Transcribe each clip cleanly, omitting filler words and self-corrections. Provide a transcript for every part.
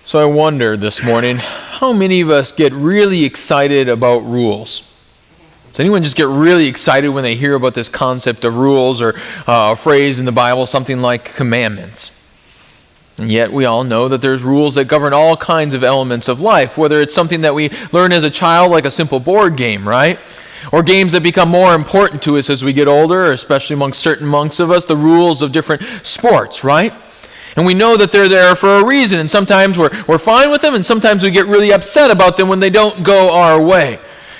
So I wonder this morning, how many of us get really excited about rules? Does anyone just get really excited when they hear about this concept of rules or a phrase in the Bible, something like commandments? And yet we all know that there's rules that govern all kinds of elements of life, whether it's something that we learn as a child like a simple board game, right? Or games that become more important to us as we get older, especially amongst certain monks of us, the rules of different sports, right? And we know that they're there for a reason, and sometimes we're fine with them, and sometimes we get really upset about them when they don't go our way.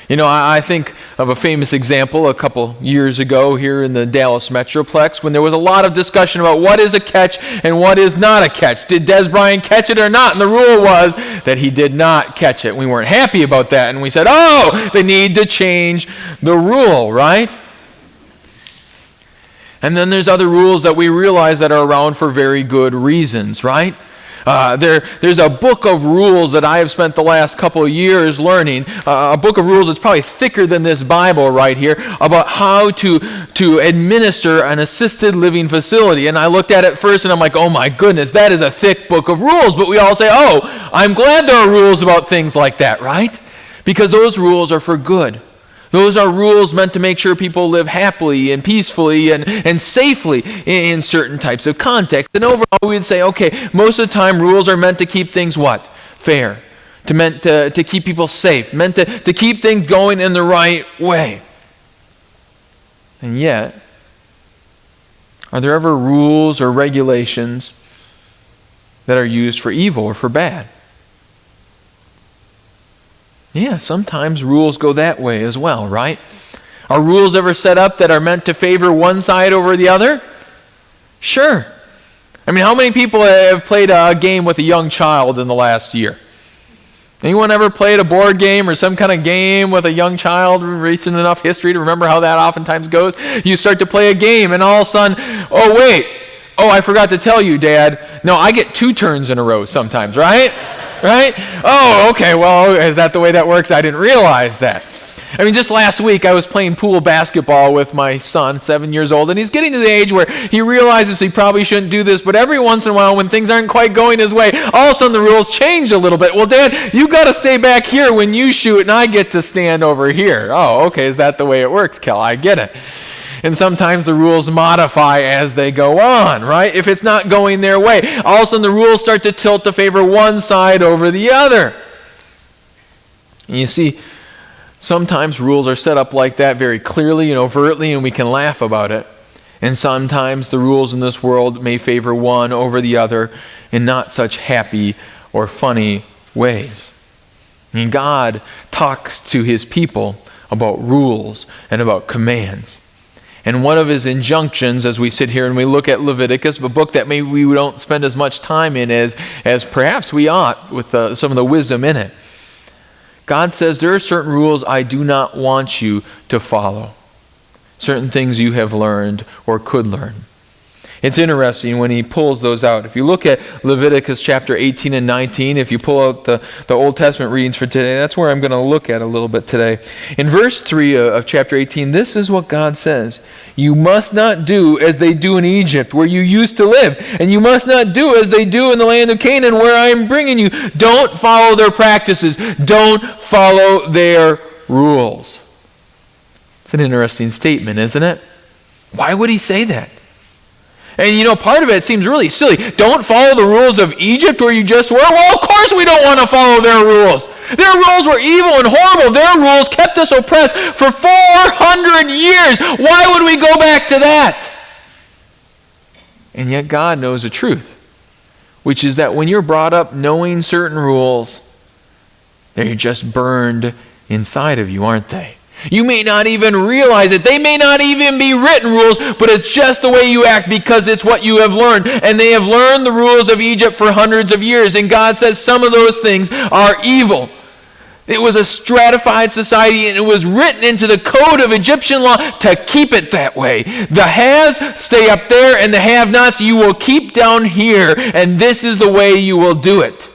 You know, I think of a famous example a couple years ago here in the Dallas Metroplex when there was a lot of discussion about what is a catch and what is not a catch. Did Des Bryant catch it or not? And the rule was that he did not catch it. We weren't happy about that, and we said, oh, they need to change the rule, right? And then there's other rules that we realize that are around for very good reasons, right? There's a book of rules that I have spent the last couple of years learning, a book of rules that's probably thicker than this Bible right here, about how to administer an assisted living facility. And I looked at it first and I'm like, oh my goodness, that is a thick book of rules. But we all say, oh, I'm glad there are rules about things like that, right? Because those rules are for good. Those are rules meant to make sure people live happily and peacefully and safely in certain types of context. And overall, we would say, okay, most of the time rules are meant to keep things what? Fair. Meant to keep people safe. Meant to keep things going in the right way. And yet, are there ever rules or regulations that are used for evil or for bad? Yeah, sometimes rules go that way as well, right? Are rules ever set up that are meant to favor one side over the other? Sure. I mean, how many people have played a game with a young child in the last year? Anyone ever played a board game or some kind of game with a young child, recent enough history to remember how that oftentimes goes? You start to play a game and all of a sudden, oh wait, I forgot to tell you, Dad. No, I get 2 turns in a row sometimes, right? Right? Oh, okay, well, is that the way that works? I didn't realize that. I mean, just last week I was playing pool basketball with my son, 7 years old, and he's getting to the age where he realizes he probably shouldn't do this, but every once in a while when things aren't quite going his way, all of a sudden the rules change a little bit. Well, Dad, you got to stay back here when you shoot, and I get to stand over here. Oh, okay, is that the way it works, Kel? I get it. And sometimes the rules modify as they go on, right? If it's not going their way, all of a sudden the rules start to tilt to favor one side over the other. And you see, sometimes rules are set up like that very clearly and overtly, and we can laugh about it. And sometimes the rules in this world may favor one over the other in not such happy or funny ways. And God talks to his people about rules and about commands. And one of his injunctions, as we sit here and we look at Leviticus, a book that maybe we don't spend as much time in as perhaps we ought with some of the wisdom in it. God says there are certain rules I do not want you to follow. Certain things you have learned or could learn. It's interesting when he pulls those out. If you look at Leviticus chapter 18 and 19, if you pull out the Old Testament readings for today, that's where I'm going to look at a little bit today. In verse 3 of chapter 18, this is what God says. You must not do as they do in Egypt, where you used to live. And you must not do as they do in the land of Canaan, where I am bringing you. Don't follow their practices. Don't follow their rules. It's an interesting statement, isn't it? Why would he say that? And you know, part of it seems really silly. Don't follow the rules of Egypt where you just were. Well, of course we don't want to follow their rules. Their rules were evil and horrible. Their rules kept us oppressed for 400 years. Why would we go back to that? And yet God knows the truth, which is that when you're brought up knowing certain rules, they're just burned inside of you, aren't they? You may not even realize it. They may not even be written rules, but it's just the way you act because it's what you have learned. And they have learned the rules of Egypt for hundreds of years. And God says some of those things are evil. It was a stratified society, and it was written into the code of Egyptian law to keep it that way. The haves stay up there, and the have-nots you will keep down here, and this is the way you will do it.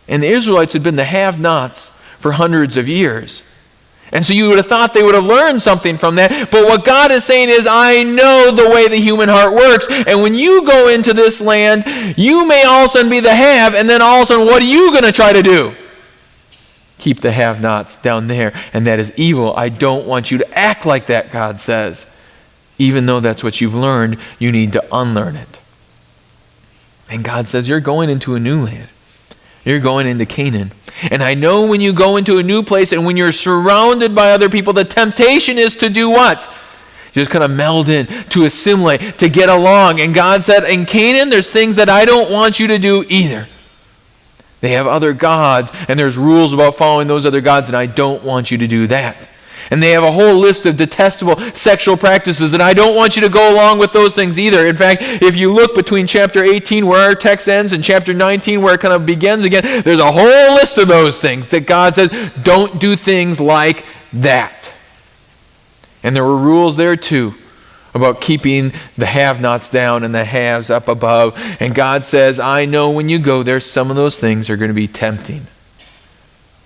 And the Israelites had been the have-nots for hundreds of years. And so you would have thought they would have learned something from that. But what God is saying is, I know the way the human heart works. And when you go into this land, you may all of a sudden be the have, and then all of a sudden, what are you going to try to do? Keep the have-nots down there. And that is evil. I don't want you to act like that, God says. Even though that's what you've learned, you need to unlearn it. And God says, you're going into a new land. You're going into Canaan. And I know when you go into a new place and when you're surrounded by other people, the temptation is to do what? You just kind of meld in, to assimilate, to get along. And God said, in Canaan, there's things that I don't want you to do either. They have other gods, and there's rules about following those other gods, and I don't want you to do that. And they have a whole list of detestable sexual practices, and I don't want you to go along with those things either. In fact, if you look between chapter 18, where our text ends, and chapter 19, where it kind of begins again, there's a whole list of those things that God says, don't do things like that. And there were rules there too about keeping the have-nots down and the haves up above. And God says, I know when you go there, some of those things are going to be tempting.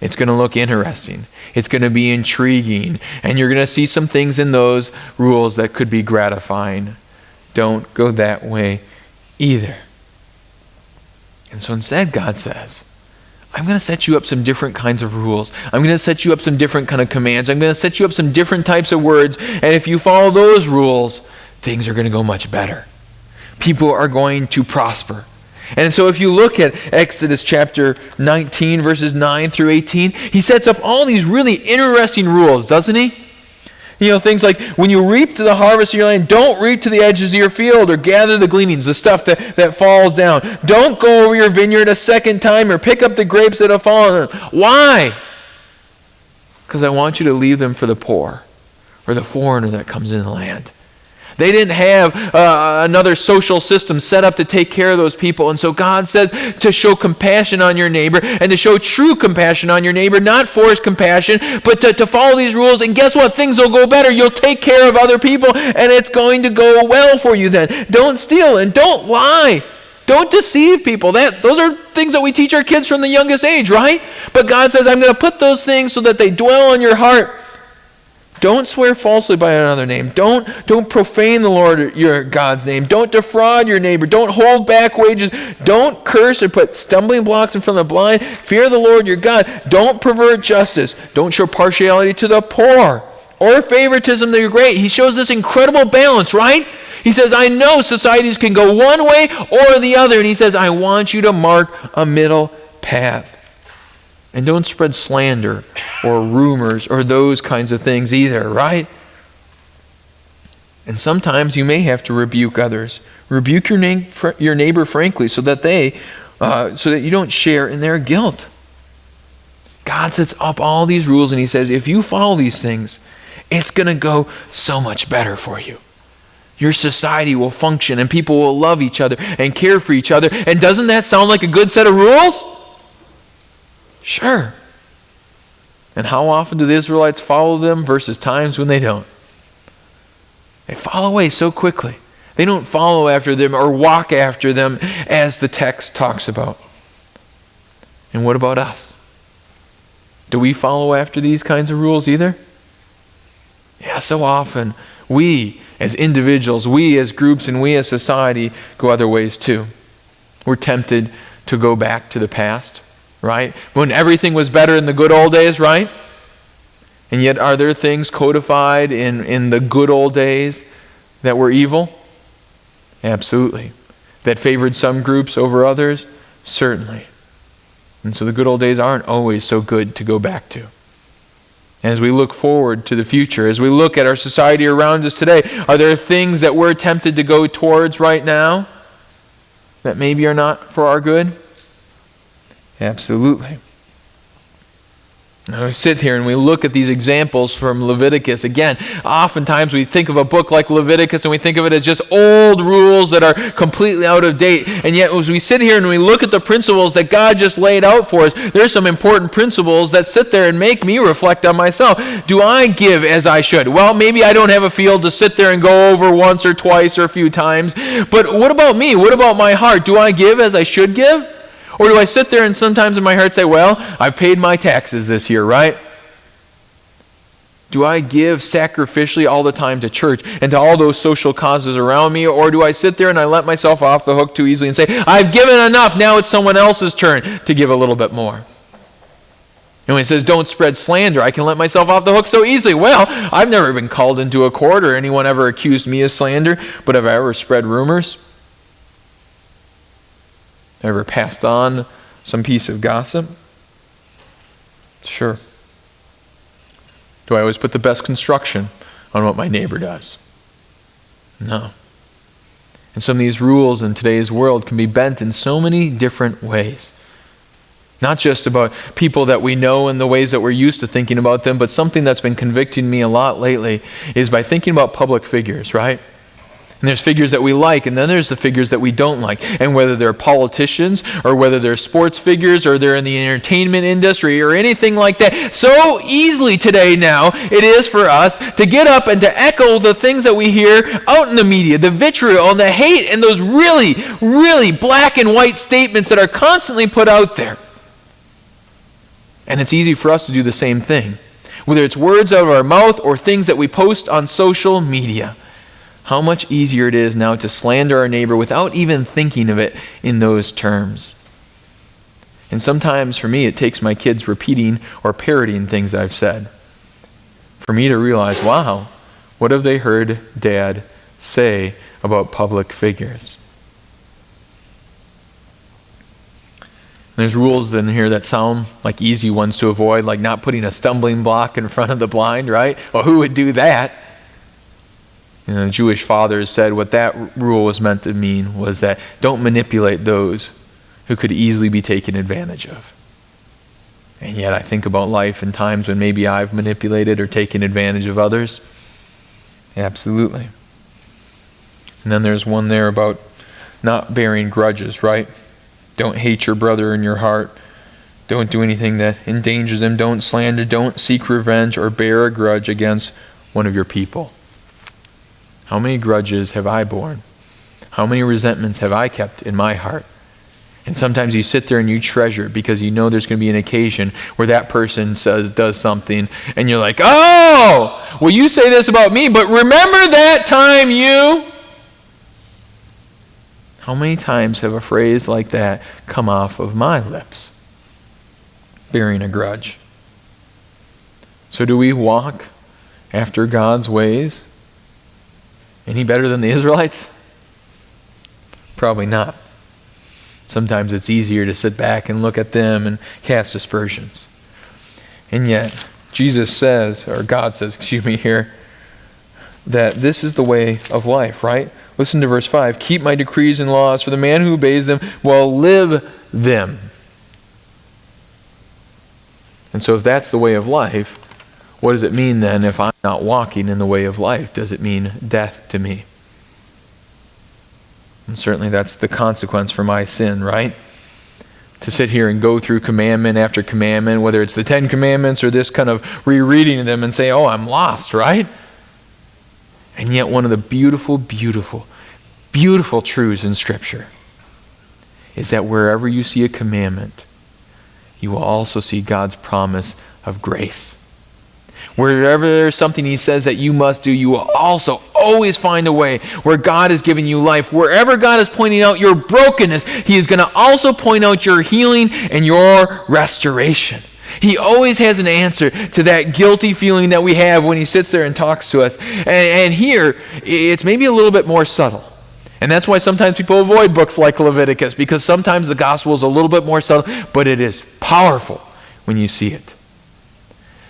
It's going to look interesting. It's going to be intriguing. And you're going to see some things in those rules that could be gratifying. Don't go that way either. And so instead, God says, I'm going to set you up some different kinds of rules. I'm going to set you up some different kind of commands. I'm going to set you up some different types of words. And if you follow those rules, things are going to go much better. People are going to prosper. And so if you look at Exodus chapter 19, verses 9 through 18, he sets up all these really interesting rules, doesn't he? You know, things like when you reap to the harvest of your land, don't reap to the edges of your field or gather the gleanings, the stuff that falls down. Don't go over your vineyard a second time or pick up the grapes that have fallen. Why? Because I want you to leave them for the poor or the foreigner that comes into the land. They didn't have another social system set up to take care of those people. And so God says to show compassion on your neighbor and to show true compassion on your neighbor, not forced compassion, but to follow these rules. And guess what? Things will go better. You'll take care of other people and it's going to go well for you then. Don't steal and don't lie. Don't deceive people. Those are things that we teach our kids from the youngest age, right? But God says, I'm going to put those things so that they dwell in your heart. Don't swear falsely by another name. Don't profane the Lord your God's name. Don't defraud your neighbor. Don't hold back wages. Don't curse or put stumbling blocks in front of the blind. Fear the Lord your God. Don't pervert justice. Don't show partiality to the poor or favoritism to the great. He shows this incredible balance, right? He says, I know societies can go one way or the other. And he says, I want you to mark a middle path. And don't spread slander or rumors or those kinds of things either, right? And sometimes you may have to rebuke others. Rebuke your neighbor frankly so that you don't share in their guilt. God sets up all these rules and he says, if you follow these things, it's going to go so much better for you. Your society will function and people will love each other and care for each other. And doesn't that sound like a good set of rules? Sure. And how often do the Israelites follow them versus times when they don't? They fall away so quickly. They don't follow after them or walk after them as the text talks about. And what about us? Do we follow after these kinds of rules either? Yeah, so often we as individuals, we as groups, and we as society go other ways too. We're tempted to go back to the past. Right? When everything was better in the good old days, right? And yet are there things codified in the good old days that were evil? Absolutely. That favored some groups over others? Certainly. And so the good old days aren't always so good to go back to. And as we look forward to the future, as we look at our society around us today, are there things that we're tempted to go towards right now that maybe are not for our good? Absolutely. Now we sit here and we look at these examples from Leviticus. Again, oftentimes we think of a book like Leviticus and we think of it as just old rules that are completely out of date. And yet as we sit here and we look at the principles that God just laid out for us, there's some important principles that sit there and make me reflect on myself. Do I give as I should? Well, maybe I don't have a field to sit there and go over once or twice or a few times. But what about me? What about my heart? Do I give as I should give? Or do I sit there and sometimes in my heart say, well, I paid my taxes this year, right? Do I give sacrificially all the time to church and to all those social causes around me? Or do I sit there and I let myself off the hook too easily and say, I've given enough, now it's someone else's turn to give a little bit more? And when he says don't spread slander, I can let myself off the hook so easily. Well, I've never been called into a court or anyone ever accused me of slander, but have I ever spread rumors? Ever passed on some piece of gossip? Sure. Do I always put the best construction on what my neighbor does? No. And some of these rules in today's world can be bent in so many different ways. Not just about people that we know and the ways that we're used to thinking about them, but something that's been convicting me a lot lately is by thinking about public figures, right? And there's figures that we like, and then there's the figures that we don't like. And whether they're politicians, or whether they're sports figures, or they're in the entertainment industry, or anything like that. So easily today now, it is for us to get up and to echo the things that we hear out in the media, the vitriol and the hate, and those really, really black and white statements that are constantly put out there. And it's easy for us to do the same thing. Whether it's words out of our mouth or things that we post on social media. How much easier it is now to slander our neighbor without even thinking of it in those terms. And sometimes for me it takes my kids repeating or parroting things I've said for me to realize, wow, what have they heard Dad say about public figures? There's rules in here that sound like easy ones to avoid, like not putting a stumbling block in front of the blind, right? Well, who would do that? You know, the Jewish fathers said what that rule was meant to mean was that don't manipulate those who could easily be taken advantage of. And yet I think about life in times when maybe I've manipulated or taken advantage of others. Absolutely. And then there's one there about not bearing grudges, right? Don't hate your brother in your heart. Don't do anything that endangers him. Don't slander. Don't seek revenge or bear a grudge against one of your people. How many grudges have I borne? How many resentments have I kept in my heart? And sometimes you sit there and you treasure it because you know there's going to be an occasion where that person does something and you're like, oh, well, you say this about me, but remember that time you... How many times have a phrase like that come off of my lips? Bearing a grudge. So do we walk after God's ways any better than the Israelites? Probably not. Sometimes it's easier to sit back and look at them and cast aspersions. And yet, Jesus says, or God says, here, that this is the way of life, right? Listen to verse 5. Keep my decrees and laws, for the man who obeys them will live them. And so if that's the way of life, what does it mean then if I'm not walking in the way of life? Does it mean death to me? And certainly that's the consequence for my sin, right? To sit here and go through commandment after commandment, whether it's the 10 Commandments or this kind of rereading them and say, oh, I'm lost, right? And yet one of the beautiful, beautiful, beautiful truths in Scripture is that wherever you see a commandment, you will also see God's promise of grace. Wherever there's something He says that you must do, you will also always find a way where God is giving you life. Wherever God is pointing out your brokenness, He is going to also point out your healing and your restoration. He always has an answer to that guilty feeling that we have when He sits there and talks to us. And here, it's maybe a little bit more subtle. And that's why sometimes people avoid books like Leviticus, because sometimes the gospel is a little bit more subtle, but it is powerful when you see it.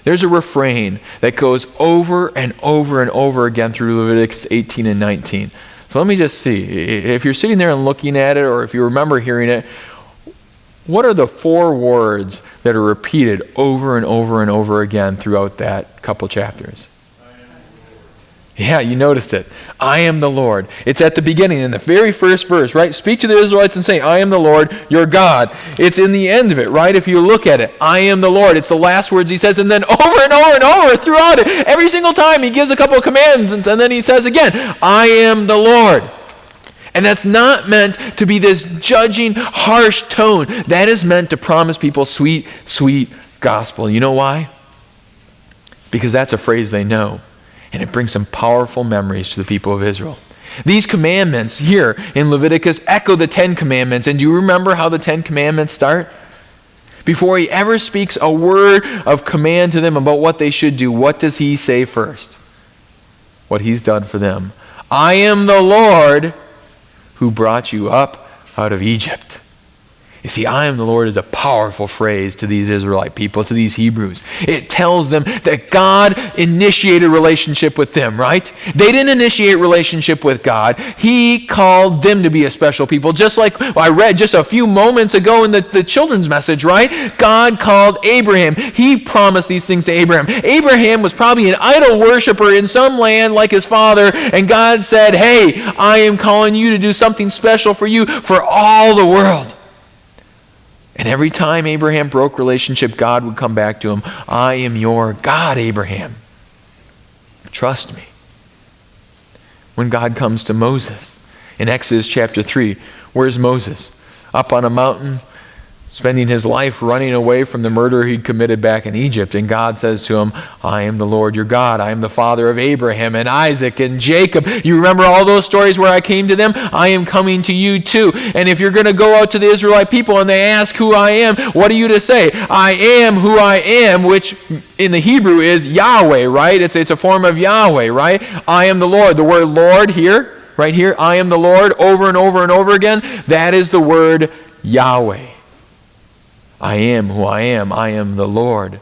There's a refrain that goes over and over and over again through Leviticus 18 and 19. So let me just see. If you're sitting there and looking at it, or if you remember hearing it, what are the 4 words that are repeated over and over and over again throughout that couple chapters? Yeah, you noticed it. I am the Lord. It's at the beginning, in the very first verse, right? Speak to the Israelites and say, I am the Lord, your God. It's in the end of it, right? If you look at it, I am the Lord. It's the last words He says, and then over and over and over throughout it, every single time He gives a couple of commands, and then He says again, I am the Lord. And that's not meant to be this judging, harsh tone. That is meant to promise people sweet, sweet gospel. You know why? because that's a phrase they know, and it brings some powerful memories to the people of Israel. These commandments here in Leviticus echo the 10 Commandments. And do you remember how the 10 Commandments start? Before he ever speaks a word of command to them about what they should do, what does he say first? What he's done for them. I am the Lord who brought you up out of Egypt. You see, I am the Lord is a powerful phrase to these Israelite people, to these Hebrews. It tells them that God initiated relationship with them, right? They didn't initiate relationship with God. He called them to be a special people. Just like I read just a few moments ago in the children's message, right? God called Abraham. He promised these things to Abraham. Abraham was probably an idol worshiper in some land like his father, and God said, hey, I am calling you to do something special for you, for all the world. And every time Abraham broke relationship, God would come back to him. I am your God, Abraham. Trust me. When God comes to Moses in Exodus chapter 3, where's Moses? Up on a mountain, spending his life running away from the murder he'd committed back in Egypt. And God says to him, I am the Lord your God. I am the father of Abraham and Isaac and Jacob. You remember all those stories where I came to them? I am coming to you too. And if you're going to go out to the Israelite people and they ask who I am, what are you to say? I am who I am, which in the Hebrew is Yahweh, right? It's a form of Yahweh, right? I am the Lord. The word Lord here, right here, I am the Lord, over and over and over again, that is the word Yahweh. I am who I am. I am the Lord,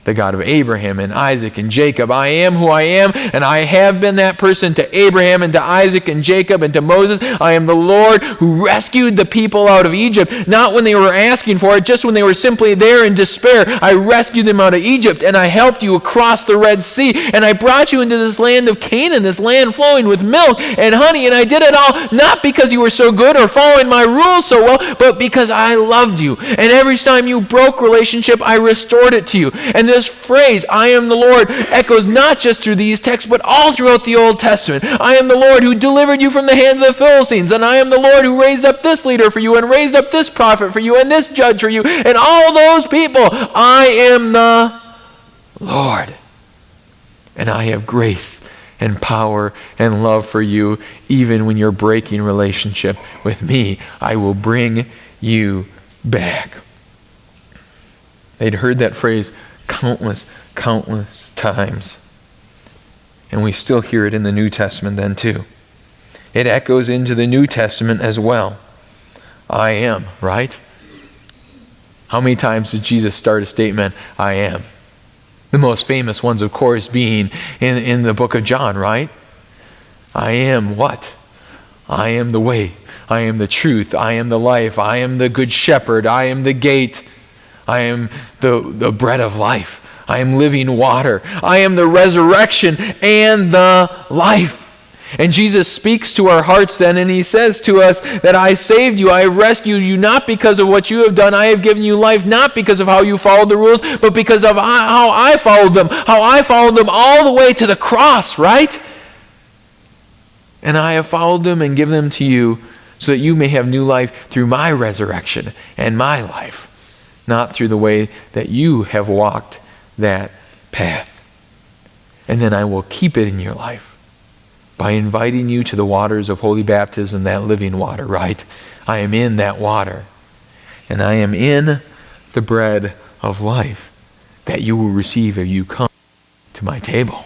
the God of Abraham and Isaac and Jacob. I am who I am, and I have been that person to Abraham and to Isaac and Jacob and to Moses. I am the Lord who rescued the people out of Egypt, not when they were asking for it, just when they were simply there in despair. I rescued them out of Egypt, and I helped you across the Red Sea, and I brought you into this land of Canaan, this land flowing with milk and honey, and I did it all not because you were so good or following my rules so well, but because I loved you. And every time you broke relationship, I restored it to you. And this phrase, I am the Lord, echoes not just through these texts, but all throughout the Old Testament. I am the Lord who delivered you from the hands of the Philistines, and I am the Lord who raised up this leader for you, and raised up this prophet for you, and this judge for you, and all those people. I am the Lord, and I have grace and power and love for you. Even when you're breaking relationship with me, I will bring you back. They'd heard that phrase countless times. And we still hear it in the New Testament then too. It echoes into the New Testament as well. I am, right? How many times did Jesus start a statement, I am? The most famous ones, of course, being in the book of John, right? I am what? I am the way. I am the truth. I am the life. I am the good shepherd. I am the gate. I am the bread of life. I am living water. I am the resurrection and the life. And Jesus speaks to our hearts then, and he says to us that I saved you, I have rescued you, not because of what you have done. I have given you life, not because of how you followed the rules, but because of how I followed them. How I followed them all the way to the cross, right? And I have followed them and given them to you so that you may have new life through my resurrection and my life. Not through the way that you have walked that path. And then I will keep it in your life by inviting you to the waters of holy baptism, that living water, right? I am in that water. And I am in the bread of life that you will receive if you come to my table.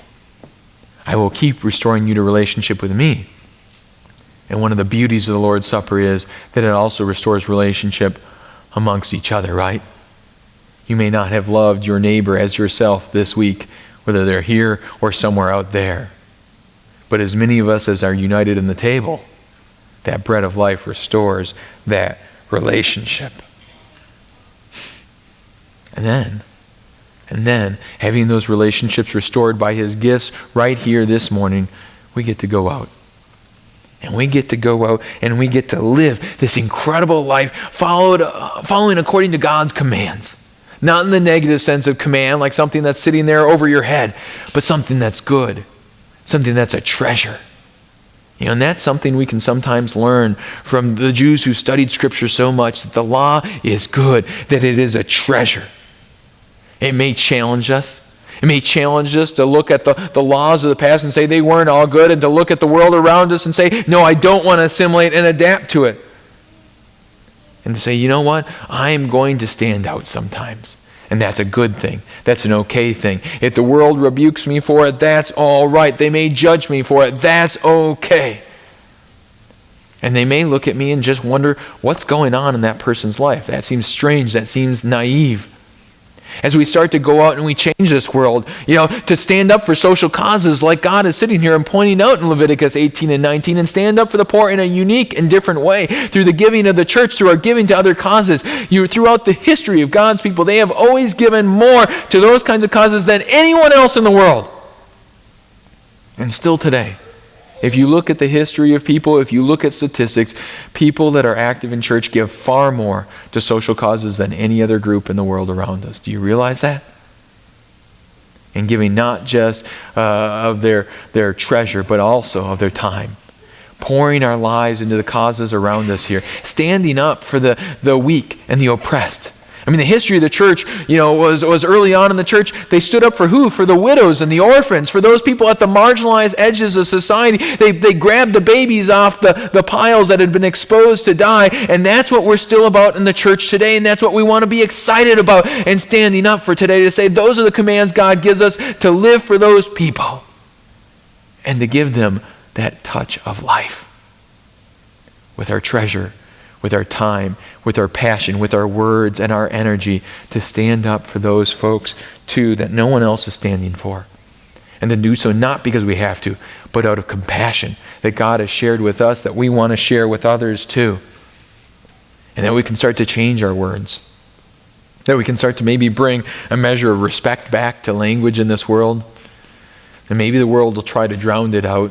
I will keep restoring you to relationship with me. And one of the beauties of the Lord's Supper is that it also restores relationship amongst each other, right? You may not have loved your neighbor as yourself this week, whether they're here or somewhere out there. But as many of us as are united in the table, that bread of life restores that relationship. And then, having those relationships restored by his gifts right here this morning, we get to go out. And we get to go out and we get to live this incredible life following according to God's commands. Not in the negative sense of command, like something that's sitting there over your head, but something that's good, something that's a treasure. You know, and that's something we can sometimes learn from the Jews who studied Scripture so much, that the law is good, that it is a treasure. It may challenge us. It may challenge us to look at the laws of the past and say they weren't all good, and to look at the world around us and say, no, I don't want to assimilate and adapt to it. And to say, you know what? I'm going to stand out sometimes. And that's a good thing. That's an okay thing. If the world rebukes me for it, that's all right. They may judge me for it. That's okay. And they may look at me and just wonder what's going on in that person's life. That seems strange. That seems naive. As we start to go out and we change this world, to stand up for social causes like God is sitting here and pointing out in Leviticus 18 and 19, and stand up for the poor in a unique and different way through the giving of the church, through our giving to other causes. Throughout the history of God's people, they have always given more to those kinds of causes than anyone else in the world. And still today, if you look at the history of people, if you look at statistics, people that are active in church give far more to social causes than any other group in the world around us. Do you realize that? And giving not just of their treasure, but also of their time. Pouring our lives into the causes around us here. Standing up for the weak and the oppressed. I mean, the history of the church, was early on in the church. They stood up for who? For the widows and the orphans, for those people at the marginalized edges of society. They grabbed the babies off the piles that had been exposed to die, and that's what we're still about in the church today, and that's what we want to be excited about and standing up for today, to say those are the commands God gives us to live for those people and to give them that touch of life with our treasure, with our time, with our passion, with our words and our energy, to stand up for those folks too that no one else is standing for. And to do so not because we have to, but out of compassion that God has shared with us, that we want to share with others too. And that we can start to change our words. That we can start to maybe bring a measure of respect back to language in this world. And maybe the world will try to drown it out.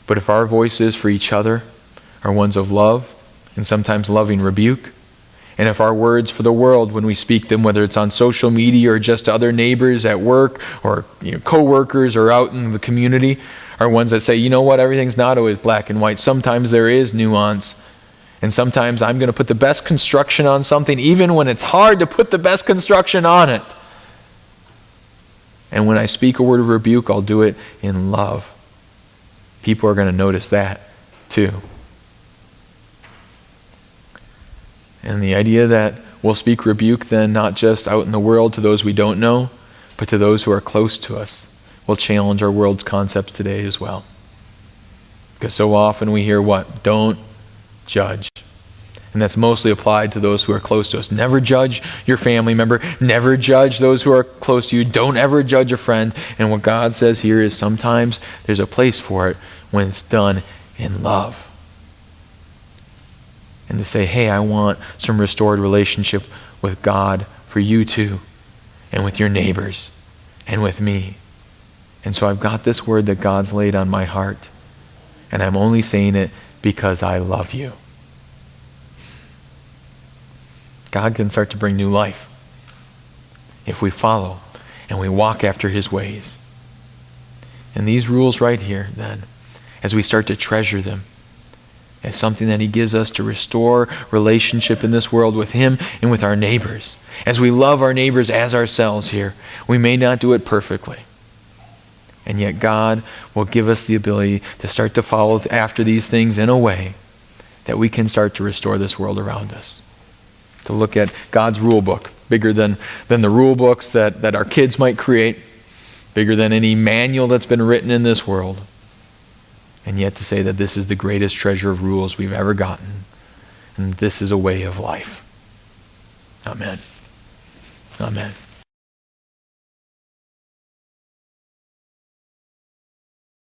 But if our voices for each other are ones of love, and sometimes loving rebuke, and if our words for the world when we speak them, whether it's on social media or just to other neighbors at work or co-workers or out in the community, are ones that say, you know what, everything's not always black and white. Sometimes there is nuance. And sometimes I'm going to put the best construction on something even when it's hard to put the best construction on it. And when I speak a word of rebuke, I'll do it in love. People are going to notice that too. And the idea that we'll speak rebuke then not just out in the world to those we don't know, but to those who are close to us, will challenge our world's concepts today as well. Because so often we hear what? Don't judge. And that's mostly applied to those who are close to us. Never judge your family member. Never judge those who are close to you. Don't ever judge a friend. And what God says here is sometimes there's a place for it when it's done in love. And to say, hey, I want some restored relationship with God for you too, and with your neighbors, and with me. And so I've got this word that God's laid on my heart, and I'm only saying it because I love you. God can start to bring new life if we follow and we walk after his ways. And these rules right here, then, as we start to treasure them, as something that he gives us to restore relationship in this world with him and with our neighbors. As we love our neighbors as ourselves here, we may not do it perfectly. And yet God will give us the ability to start to follow after these things in a way that we can start to restore this world around us. To look at God's rule book, bigger than the rule books that our kids might create, bigger than any manual that's been written in this world. And yet to say that this is the greatest treasure of rules we've ever gotten. And this is a way of life. Amen. Amen.